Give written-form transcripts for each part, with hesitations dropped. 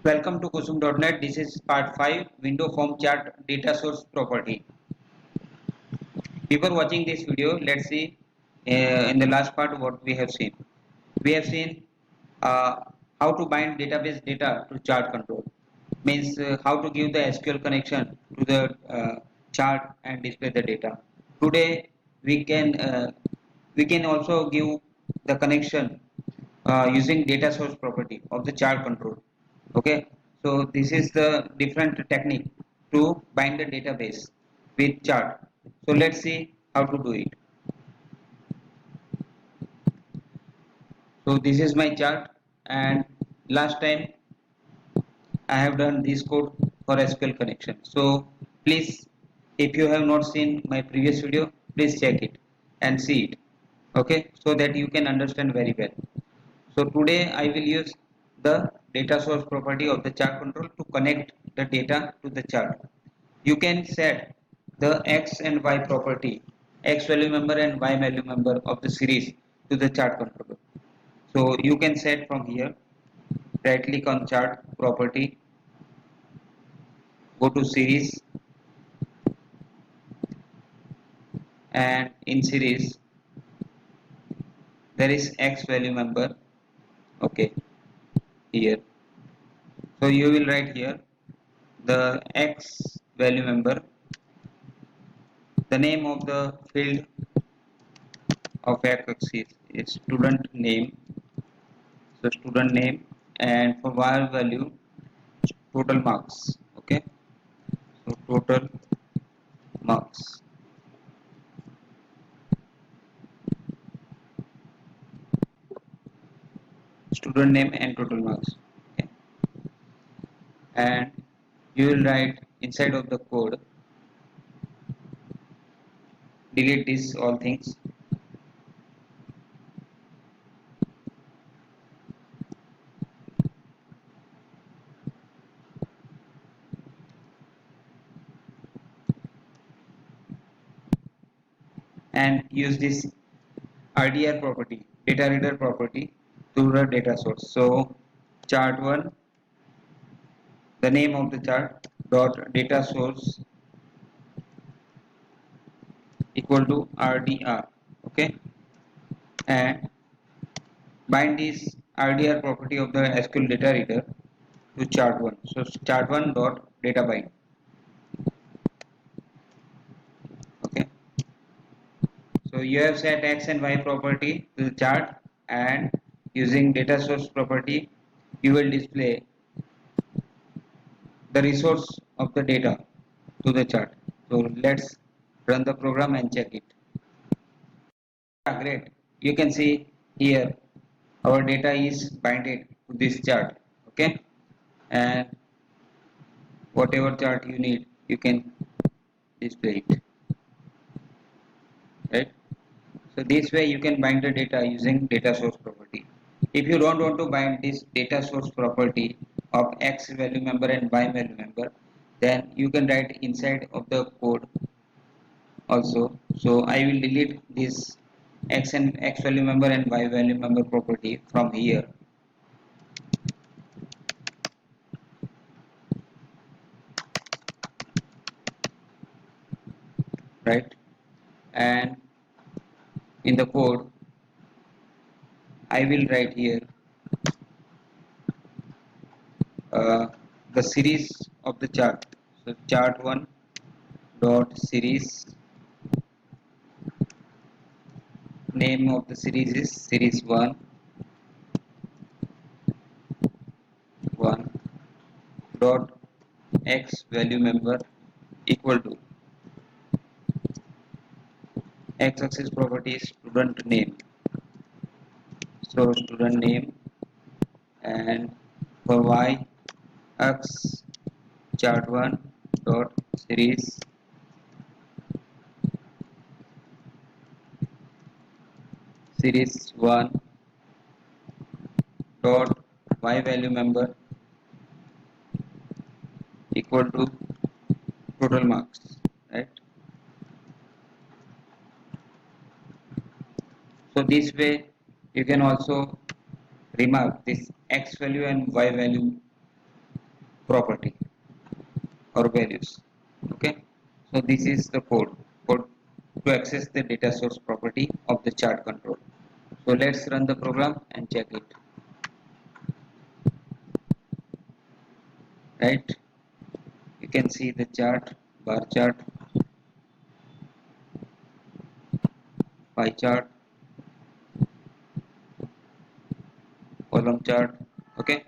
Welcome to Kusum.net. This is part 5 window form chart data source property. Before watching this video, let's see in the last part what we have seen. We have seen how to bind database data to chart control, means how to give the SQL connection to the chart and display the data. Today we can also give the connection using data source property of the chart control. Okay, so this is the different technique to bind the database with chart. So let's see how to do it. So this is my chart, and last time I have done this code for SQL connection. So please, if you have not seen my previous video, please check it and see it. Okay, so that you can understand very well. So today I will use the data source property of the chart control to connect the data to the chart. You can set the x and y property, x value member and y value member of the series to the chart controller. So you can set from here, right click on chart property, go to series, and in series there is x value member. Okay, here. So you will write here the x value member, the name of the field of x is student name, so student name, and for var value total marks. Okay, so total marks, student name and total marks. Okay, and you will write inside of the code, delete these all things, and use this RDR property, data reader property, to the data source. So chart 1, the name of the chart dot data source equal to RDR. Okay, and bind this RDR property of the SQL data reader to chart 1. So chart 1 dot data bind. Okay, so you have set x and y property to the chart, and using data source property you will display the resource of the data to the chart. So let's run the program and check it. Yeah, great. You can see here our data is binded to this chart. Okay, and whatever chart you need you can display it, right? So this way you can bind the data using data source property. If you don't want to bind this data source property of x value member and y value member, then you can write inside of the code also. So I will delete this x and x value member and y value member property from here, right? And in the code I will write here uh, the series of the chart. So chart 1 dot series, name of the series is series 1 1 dot x value member equal to x axis property is student name, so student name, and for y x chart 1 dot series 1 dot y value member equal to total marks, right? So this way you can also remark this x value and y value property or values. Okay, so this is the code to access the data source property of the chart control. So let's run the program and check it. Right, you can see the chart, bar chart, pie chart, column chart. Okay,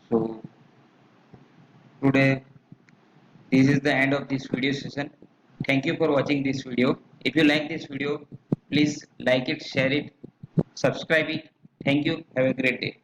so today this is the end of this video session. Thank you for watching this video. If you like this video, please like it, share it, subscribe it. Thank you. Have a great day.